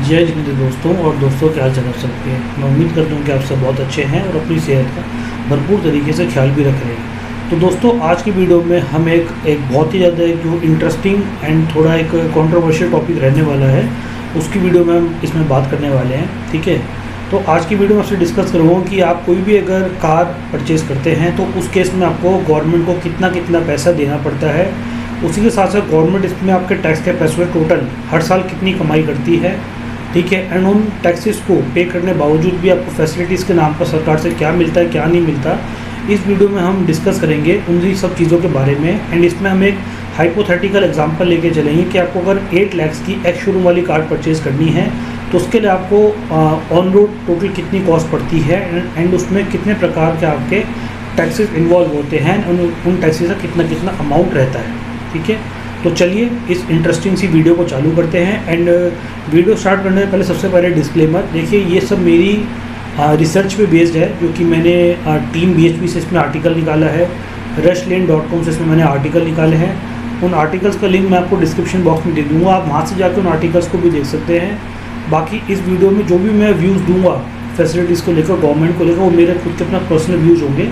जय हिंद दोस्तों और दोस्तों, क्या हाल चाल आप सबके। मैं उम्मीद करता हूँ कि आप सब बहुत अच्छे हैं और अपनी सेहत का भरपूर तरीके से ख्याल भी रख रहे हैं। तो दोस्तों, आज की वीडियो में हम एक बहुत ही ज़्यादा जो इंटरेस्टिंग एंड थोड़ा एक कंट्रोवर्शियल टॉपिक रहने वाला है, उसकी वीडियो में हम इसमें बात करने वाले हैं। ठीक है, तो आज की वीडियो में आपसे डिस्कस करूँगा कि आप कोई भी अगर कार परचेज़ करते हैं तो उस केस में आपको गवर्नमेंट को कितना कितना पैसा देना पड़ता है। उसी के साथ साथ गवर्नमेंट इसमें आपके टैक्स के पैसों में टोटल हर साल कितनी कमाई करती है। ठीक है, एंड उन टैक्सेस को पे करने बावजूद भी आपको फैसिलिटीज़ के नाम पर सरकार से क्या मिलता है क्या नहीं मिलता, इस वीडियो में हम डिस्कस करेंगे उन सब चीज़ों के बारे में। एंड इसमें हम एक हाइपोथेटिकल एग्जांपल लेके चलेंगे कि आपको अगर 8 लाख की एक्स शोरूम वाली कार परचेज़ करनी है तो उसके लिए आपको ऑन रोड टोटल कितनी कॉस्ट पड़ती है एंड उसमें कितने प्रकार के आपके टैक्सेस इन्वॉल्व होते हैं, उन टैक्सेस का कितना कितना अमाउंट रहता है। ठीक है, तो चलिए इस इंटरेस्टिंग सी वीडियो को चालू करते हैं। एंड वीडियो स्टार्ट करने से पहले सबसे पहले डिस्क्लेमर देखिए, ये सब मेरी रिसर्च पे बेस्ड है, जो कि मैंने टीम BHP से इसमें आर्टिकल निकाला है, rushlane.com से इसमें मैंने आर्टिकल निकाले हैं। उन आर्टिकल्स का लिंक मैं आपको डिस्क्रिप्शन बॉक्स में दे दूँगा, आप वहाँ से जाकर उन आर्टिकल्स को भी देख सकते हैं। बाकी इस वीडियो में जो भी मैं व्यूज़ दूँगा फैसिलिटीज़ को लेकर, गवर्नमेंट को लेकर, वो मेरे खुद के अपना पर्सनल व्यूज़ होंगे।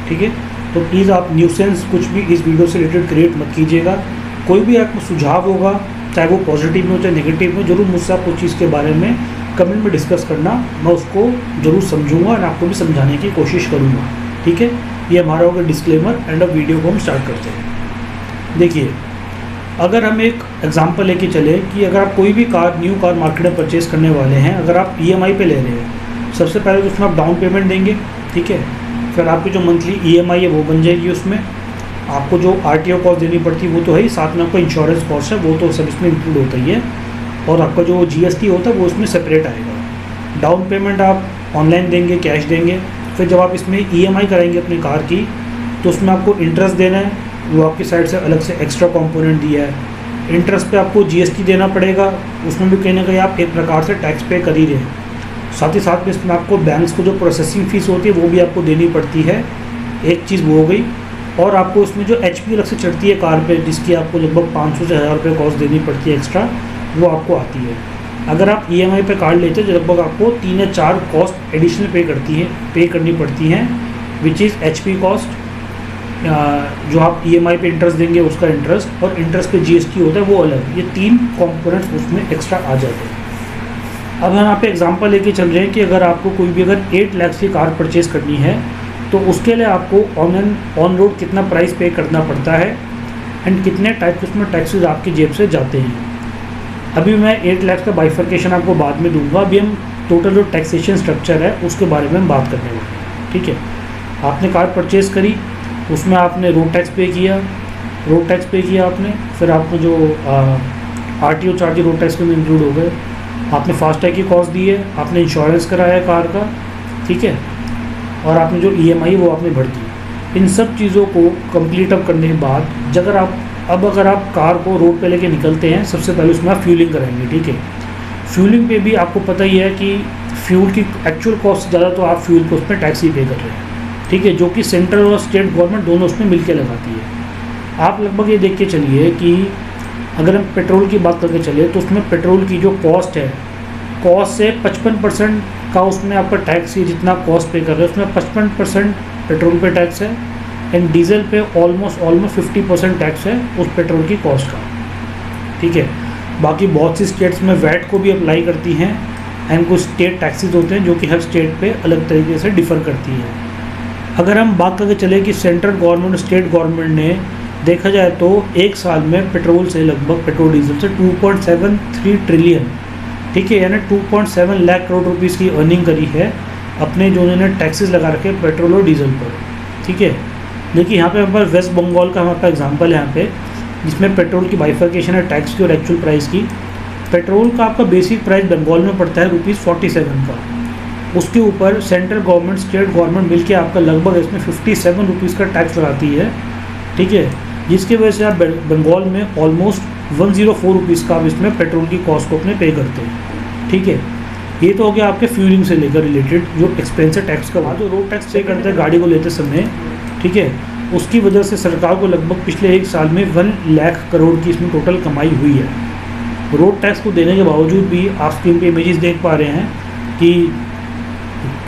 ठीक है, तो प्लीज़ आप न्यूसेंस कुछ भी इस वीडियो से रिलेटेड क्रिएट मत कीजिएगा। कोई भी आपको सुझाव होगा, चाहे वो पॉजिटिव में हो चाहे नेगेटिव में, जरूर मुझसे आप उस चीज़ के बारे में कमेंट में डिस्कस करना, मैं उसको ज़रूर समझूंगा और आपको भी समझाने की कोशिश करूंगा। ठीक है, ये हमारा होगा डिस्क्लेमर। एंड अब वीडियो को हम स्टार्ट करते हैं। देखिए, अगर हम एक एग्जांपल लेके चले कि अगर आप कोई भी कार न्यू कार मार्केट में परचेज़ करने वाले हैं, अगर आप EMI पे ले रहे हैं, सबसे पहले तो उसमें आप डाउन पेमेंट देंगे। ठीक है, फिर आपकी जो मंथली EMI है वो बन जाएगी। उसमें आपको जो RTO कॉस्ट देनी पड़ती है वो तो है ही, साथ में आपका इंश्योरेंस कॉस्ट है वो तो सब इसमें इंक्लूड होता ही है, और आपका जो GST होता है वो इसमें सेपरेट आएगा। डाउन पेमेंट आप ऑनलाइन देंगे, कैश देंगे। फिर जब आप इसमें EMI कराएंगे अपनी कार की, तो उसमें आपको इंटरेस्ट देना है, वो आपकी साइड से अलग से एक्स्ट्रा कंपोनेंट दिया है। इंटरेस्ट पे आपको GST देना पड़ेगा, उसमें भी कहीं ना कहीं आप एक प्रकार से टैक्स पे कर ही रहे हैं। साथ ही साथ में इसमें आपको बैंक्स को जो प्रोसेसिंग फ़ीस होती है वो भी आपको देनी पड़ती है। एक चीज़ वो हो गई, और आपको उसमें जो HP अलग से चढ़ती है कार पे, जिसकी आपको लगभग 500 से 1000 रुपये कॉस्ट देनी पड़ती है एक्स्ट्रा, वो आपको आती है। अगर आप EMI पे कार लेते हैं तो लगभग आपको 3 या 4 कॉस्ट एडिशनल पे करनी पड़ती हैं, विच इज़ HP कॉस्ट, जो आप EMI पे इंटरेस्ट देंगे उसका इंटरेस्ट, और इंटरेस्ट पे GST होता है वो अलग। ये 3 कॉम्पोनेंट्स उसमें एक्स्ट्रा आ जाते हैं। अब हम यहाँ पे एग्जांपल लेके चल रहे हैं कि अगर आपको कोई भी अगर 8 लाख की कार परचेज़ करनी है तो उसके लिए आपको ऑन रोड कितना प्राइस पे करना पड़ता है एंड कितने टाइप के उसमें टैक्सेस आपकी जेब से जाते हैं। अभी मैं 8 लाख का बाइफर्केशन आपको बाद में दूंगा। अभी हम टोटल जो टैक्सेशन स्ट्रक्चर है उसके बारे में हम बात करने वाले हैं। ठीक है, आपने कार परचेज़ करी, उसमें आपने रोड टैक्स पे किया आपने, फिर आपने जो RTO चार्ज रोड टैक्स में इंक्लूड हो गए, आपने फास्टैग की कॉस्ट दी है, आपने इंश्योरेंस कराया कार का। ठीक है, और आपने जो EMI वो आपने भर दी। इन सब चीज़ों को कंप्लीट अप करने के बाद अगर आप कार को रोड पे लेके निकलते हैं, सबसे पहले उसमें आप फ्यूलिंग कराएंगे। ठीक है, फ्यूलिंग पे भी आपको पता ही है कि फ्यूल की एक्चुअल कॉस्ट से ज़्यादा तो आप फ्यूल को उसमें टैक्स ही पे कर रहे हैं। ठीक है, जो कि सेंट्रल और स्टेट गवर्नमेंट दोनों उसमें मिल के लगाती है। आप लगभग ये देख के चलिए कि अगर हम पेट्रोल की बात करके चले तो उसमें पेट्रोल की जो कॉस्ट है, कॉस्ट से 55% का उसमें आपका टैक्स है। जितना कॉस्ट पे कर रहे हैं उसमें 55% पेट्रोल पे टैक्स है, एंड डीजल पे ऑलमोस्ट 50% टैक्स है उस पेट्रोल की कॉस्ट का। ठीक है, बाकी बहुत सी स्टेट्स में वैट को भी अप्लाई करती हैं, एंड कुछ स्टेट टैक्सेस होते हैं जो कि हर स्टेट पे अलग तरीके से डिफ़र करती है। अगर हम बात करके चले कि सेंट्रल गवर्नमेंट स्टेट गवर्नमेंट ने देखा जाए तो एक साल में पेट्रोल डीजल से 2.73 ट्रिलियन, ठीक है, यानी 2.7 लाख करोड़ रुपीस की अर्निंग करी है अपने जो उन्होंने टैक्सेस लगा रखे पेट्रोल और डीजल पर। ठीक है, देखिए यहाँ पे हमारे पास वेस्ट बंगाल का हमारे पास एग्जांपल है यहाँ पे, जिसमें पेट्रोल की बाइफर्केशन है टैक्स की और एक्चुअल प्राइस की। पेट्रोल का आपका बेसिक प्राइस बंगाल में पड़ता है ₹47 का, उसके ऊपर सेंट्रल गवर्नमेंट स्टेट गवर्नमेंट मिलके आपका लगभग इसमें ₹57 का टैक्स लगाती है। ठीक है, जिसकी वजह से आप बंगाल में ऑलमोस्ट ₹104 का आप इसमें पेट्रोल की कॉस्ट को अपने पे करते हैं। ठीक है, ये तो हो गया आपके फ्यूलिंग से लेकर रिलेटेड जो एक्सपेंस है टैक्स का। बाद जो रोड टैक्स पे करते हैं गाड़ी को लेते समय, ठीक है, उसकी वजह से सरकार को लगभग पिछले एक साल में 1 लाख करोड़ की इसमें टोटल कमाई हुई है। रोड टैक्स को देने के बावजूद भी आप स्क्रीन पे इमेजेस देख पा रहे हैं कि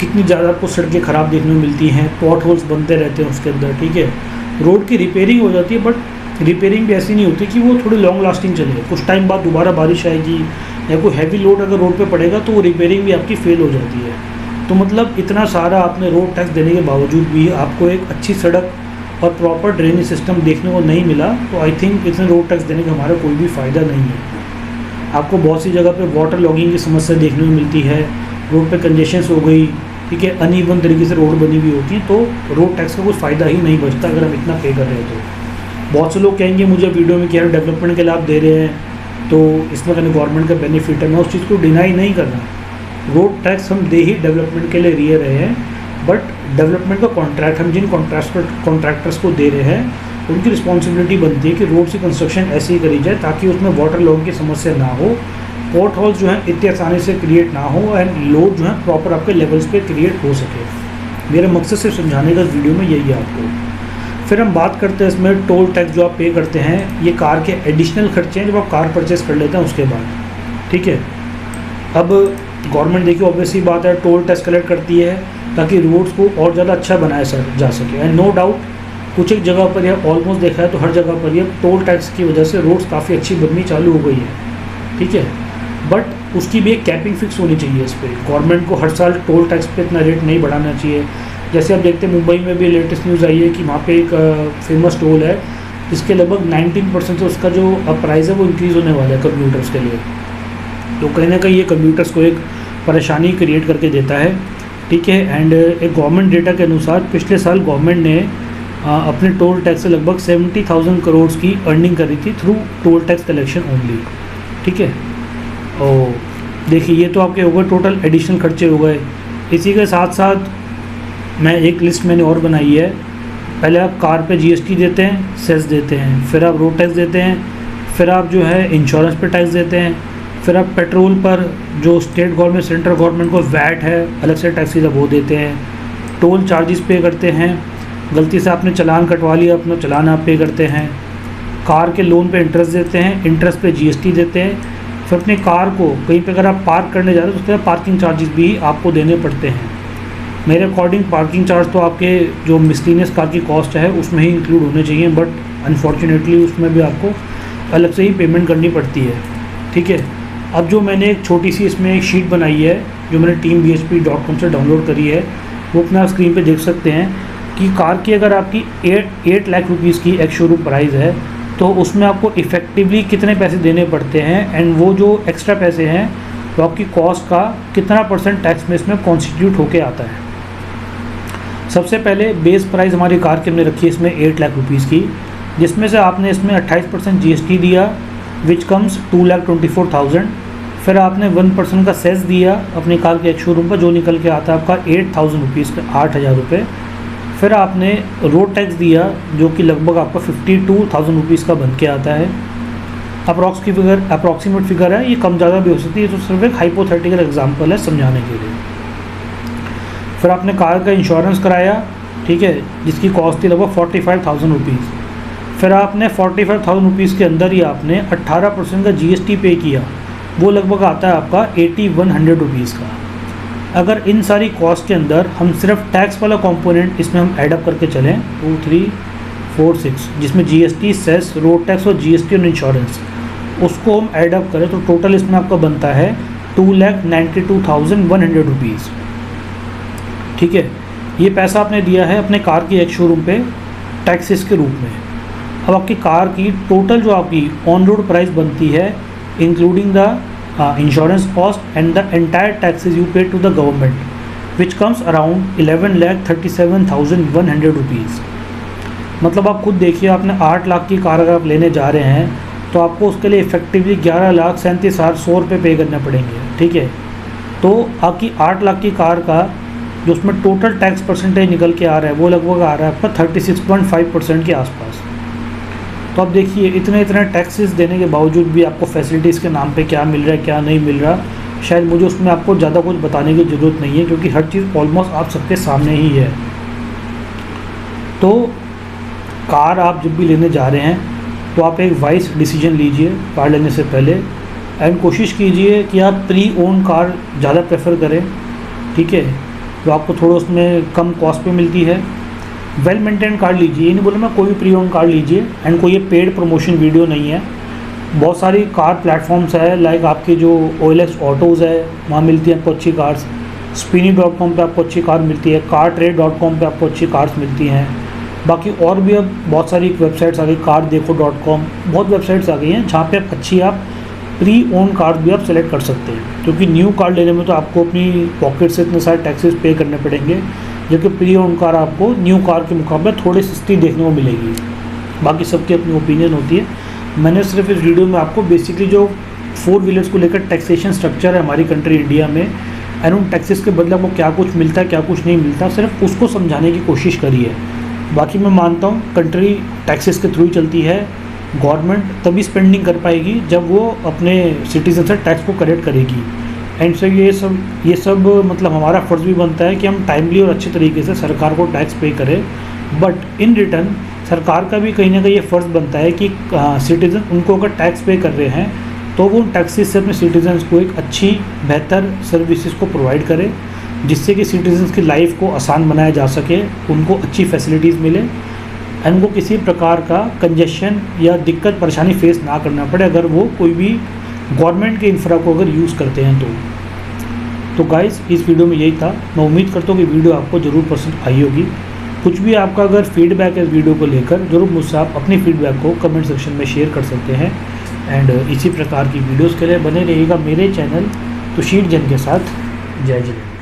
कितनी ज़्यादा आपको सड़कें ख़राब देखने को मिलती हैं, पॉट होल्स बनते रहते हैं उसके अंदर, ठीक है। रोड की रिपेयरिंग हो जाती है, बट रिपेयरिंग भी ऐसी नहीं होती कि वो थोड़ी लॉन्ग लास्टिंग चले। कुछ टाइम बाद दोबारा बारिश आएगी या कोई हैवी लोड अगर रोड पे पड़ेगा तो वो रिपेयरिंग भी आपकी फेल हो जाती है। तो मतलब इतना सारा आपने रोड टैक्स देने के बावजूद भी आपको एक अच्छी सड़क और प्रॉपर ड्रेनेज सिस्टम देखने को नहीं मिला, तो आई थिंक इतने रोड टैक्स देने का हमारा कोई भी फ़ायदा नहीं है। आपको बहुत सी जगह पे वाटर लॉगिंग की समस्या देखने को मिलती है, रोड पे कंजेशंस हो गई, ठीक है, अनइवन तरीके से रोड बनी हुई होती है, तो रोड टैक्स का कुछ फ़ायदा ही नहीं बचता अगर हम इतना पे कर रहे हैं। तो बहुत से लोग कहेंगे मुझे वीडियो में क्या डेवलपमेंट के लाभ दे रहे हैं तो इसमें कहने गवर्नमेंट का बेनिफिट है। मैं उस चीज़ को डिनाई नहीं कर रहा। रोड टैक्स हम दे ही डेवलपमेंट के लिए दिए रहे हैं, बट डेवलपमेंट का कॉन्ट्रैक्ट हम जिन कॉन्ट्रैक्टर्स को दे रहे हैं उनकी रिस्पॉन्सिबिलिटी बनती है कि रोड की कंस्ट्रक्शन ऐसे ही करी जाए ताकि उसमें वाटर लॉग की समस्या ना हो, पॉट होल्स जो हैं इतनी आसानी से क्रिएट ना हो एंड लोड जो है प्रॉपर आपके लेवल्स पे क्रिएट हो सके। मेरा मकसद सिर्फ समझाने का इस वीडियो में यही है आपको। फिर हम बात करते हैं इसमें टोल टैक्स जो आप पे करते हैं, ये कार के एडिशनल खर्चे हैं जब आप कार परचेस कर लेते हैं उसके बाद, ठीक है। अब गवर्नमेंट देखिए ऑब्वियसली बात है टोल टैक्स कलेक्ट करती है ताकि रोड्स को और ज़्यादा अच्छा बनाया जा सके। एंड नो डाउट कुछ एक जगह पर या ऑलमोस्ट देखा है तो हर जगह पर ये टोल टैक्स की वजह से रोड्स काफ़ी अच्छी बननी चालू हो गई है, ठीक है। बट उसकी भी एक कैपिंग फिक्स होनी चाहिए इस पर। गवर्नमेंट को हर साल टोल टैक्स पे इतना रेट नहीं बढ़ाना चाहिए। जैसे आप देखते हैं मुंबई में भी लेटेस्ट न्यूज़ आई है कि वहाँ पे एक फेमस टोल है जिसके लगभग 19% से उसका जो प्राइस है वो इंक्रीज़ होने वाला है कम्यूटर्स के लिए। तो कहीं ना कहीं ये कम्यूटर्स को एक परेशानी क्रिएट करके देता है, ठीक है। एंड एक गवर्नमेंट डेटा के अनुसार पिछले साल गवर्नमेंट ने अपने टोल टैक्स से लगभग 70,000 करोड़ की अर्निंग करी थी through toll tax collection only, ठीक है। और देखिए ये तो आपके हो गए टोटल एडिशनल खर्चे हो गए। इसी के साथ साथ मैं एक लिस्ट मैंने और बनाई है। पहले आप कार पे जीएसटी देते हैं, सेस देते हैं, फिर आप रोड टैक्स देते हैं, फिर आप जो है इंश्योरेंस पे टैक्स देते हैं, फिर आप पेट्रोल पर जो स्टेट गवर्नमेंट सेंट्रल गवर्नमेंट को वैट है अलग से टैक्स वो देते हैं, टोल चार्जेस पे करते हैं, गलती से आपने चालान कटवा लिया अपना चालान आप पे करते हैं, कार के लोन पे इंटरेस्ट देते हैं, इंटरेस्ट पे जीएसटी देते हैं, फिर अपनी कार को कहीं पे अगर आप पार्क करने जा रहे हो तो उसके पार्किंग चार्जेस भी आपको देने पड़ते हैं। मेरे अकॉर्डिंग पार्किंग चार्ज तो आपके जो मिसलिनियस कार की कॉस्ट है उसमें ही इंक्लूड होने चाहिए, बट अनफॉर्चुनेटली उसमें भी आपको अलग से ही पेमेंट करनी पड़ती है, ठीक है। अब जो मैंने एक छोटी सी इसमें एक शीट बनाई है जो मैंने teambhp.com से डाउनलोड करी है, वो अपने आप स्क्रीन पे देख सकते हैं कि कार की अगर आपकी 8 लाख रुपीज़ की एक शोरूम प्राइस है तो उसमें आपको इफ़ेक्टिवली कितने पैसे देने पड़ते हैं एंड वो जो एक्स्ट्रा पैसे हैं तो आपकी कॉस्ट का कितना % टैक्स में इसमें कॉन्स्टिट्यूट होके आता है। सबसे पहले बेस प्राइस हमारी कार की हमने रखी है इसमें 8 लाख रुपीज़ की, जिसमें से आपने इसमें 28% जीएसटी दिया विच कम्स 2,24,000। फिर आपने 1% का सेस दिया अपनी कार के एक शोरूम पर जो निकल के आता है आपका 8,000 रुपीज़ का 8,000 रुपये। फिर आपने रोड टैक्स दिया जो कि लगभग आपका 52,000 रुपीज़ का बन के आता है। अप्रॉक्सीमेट फिगर है, ये कम ज़्यादा भी हो सकती है, तो सिर्फ एक हाइपोथेटिकल एग्जांपल है समझाने के लिए। फिर आपने कार का इंश्योरेंस कराया, ठीक है, जिसकी कॉस्ट थी लगभग 45,000 रुपीज़। फिर आपने 45,000 रुपीज़ के अंदर ही आपने 18% का जीएसटी पे किया, वो लगभग आता है आपका 8,100 रुपीज़ का। अगर इन सारी कॉस्ट के अंदर हम सिर्फ टैक्स वाला कंपोनेंट इसमें हम ऐडअप करके चलें 2, 3, 4, 6 जिसमें जीएसटी, सेस, रोड टैक्स और जीएसटी और इंश्योरेंस, उसको हम ऐडअप करें तो टोटल इसमें आपका बनता है 2,92,100 रुपीज़, ठीक है। ये पैसा आपने दिया है अपने कार की एक शोरूम पे टैक्सेस के रूप में। अब आपकी कार की टोटल जो आपकी ऑन रोड प्राइस बनती है including the insurance cost and the entire taxes you pay to the government which comes around 11,37,100 rupees. मतलब आप खुद देखिए, आपने 8 लाख की कार अगर आप लेने जा रहे हैं तो आपको उसके लिए इफेक्टिवली 11,37,100 रुपये पे करने पड़ेंगे, ठीक है। तो आपकी 8 लाख की कार का जो उसमें टोटल टैक्स परसेंटेज निकल के आ रहा है वो लगभग आ रहा है आपका 36.5% के आसपास। तो अब देखिए इतने टैक्सेस देने के बावजूद भी आपको फैसिलिटीज़ के नाम पे क्या मिल रहा है क्या नहीं मिल रहा, शायद मुझे उसमें आपको ज़्यादा कुछ बताने की ज़रूरत नहीं है क्योंकि हर चीज़ ऑलमोस्ट आप सबके सामने ही है। तो कार आप जब भी लेने जा रहे हैं तो आप एक वाइज डिसीजन लीजिए कार लेने से पहले। एंड कोशिश कीजिए कि आप प्री ओन कार ज़्यादा प्रेफर करें, ठीक है, तो आपको थोड़ा उसमें कम कॉस्ट पे मिलती है। वेल मेंटेन कार लीजिए, ये नहीं बोला मैं कोई भी प्री ओन कार लीजिए, एंड कोई ये पेड प्रमोशन वीडियो नहीं है। बहुत सारी कार प्लेटफॉर्म्स है, लाइक आपके जो OLX ऑटोज़ है वहाँ मिलती है आपको अच्छी कार्स, spinny.com पे आपको अच्छी कार मिलती है, cartrade.com पे आपको अच्छी कार्स मिलती हैं। बाकी और भी अब बहुत सारी वेबसाइट्स आ गई, cardekho.com, बहुत वेबसाइट्स आ गई हैं जहाँ पे आप प्री ओन कार भी आप सेलेक्ट कर सकते हैं, क्योंकि न्यू कार लेने में तो आपको अपनी पॉकेट से इतने सारे टैक्सेस पे करने पड़ेंगे, जबकि प्री ओन कार आपको न्यू कार के मुकाबले थोड़ी सस्ती देखने को मिलेगी। बाकी सबकी अपनी ओपिनियन होती है। मैंने सिर्फ इस वीडियो में आपको बेसिकली जो 4 व्हीलर्स को लेकर टैक्सेशन स्ट्रक्चर है हमारी कंट्री इंडिया में, एंड उन टैक्सेस के बदले आपको क्या कुछ मिलता है क्या कुछ नहीं मिलता, सिर्फ उसको समझाने की कोशिश करी है। बाकी मैं मानता हूँ कंट्री टैक्सेस के थ्रू ही चलती है, गवर्नमेंट तभी स्पेंडिंग कर पाएगी जब वो अपने सिटीजन से टैक्स को कलेक्ट करेगी। एंड से ये सब मतलब हमारा फ़र्ज़ भी बनता है कि हम टाइमली और अच्छे तरीके से सरकार को टैक्स पे करें, बट इन रिटर्न सरकार का भी कहीं ना कहीं ये फ़र्ज़ बनता है कि सिटीज़न उनको अगर टैक्स पे कर रहे हैं तो वो उन टैक्सेस से अपने सिटीजन्स को एक अच्छी बेहतर सर्विसेज को प्रोवाइड करे, जिससे कि सिटीजन्स की लाइफ को आसान बनाया जा सके, उनको अच्छी फैसिलिटीज़ मिले, एंड उनको किसी प्रकार का कंजेशन या दिक्कत परेशानी फेस ना करना पड़े अगर वो कोई भी गवर्नमेंट के इंफ्रा को अगर यूज़ करते हैं तो गाइस इस वीडियो में यही था। मैं उम्मीद करता हूँ कि वीडियो आपको ज़रूर पसंद आई होगी। कुछ भी आपका अगर फीडबैक है इस वीडियो को लेकर, ज़रूर मुझसे आप अपनी फीडबैक को कमेंट सेक्शन में शेयर कर सकते हैं। एंड इसी प्रकार की वीडियोस के लिए बने रहिएगा मेरे चैनल तुषीर जैन के साथ। जय जय।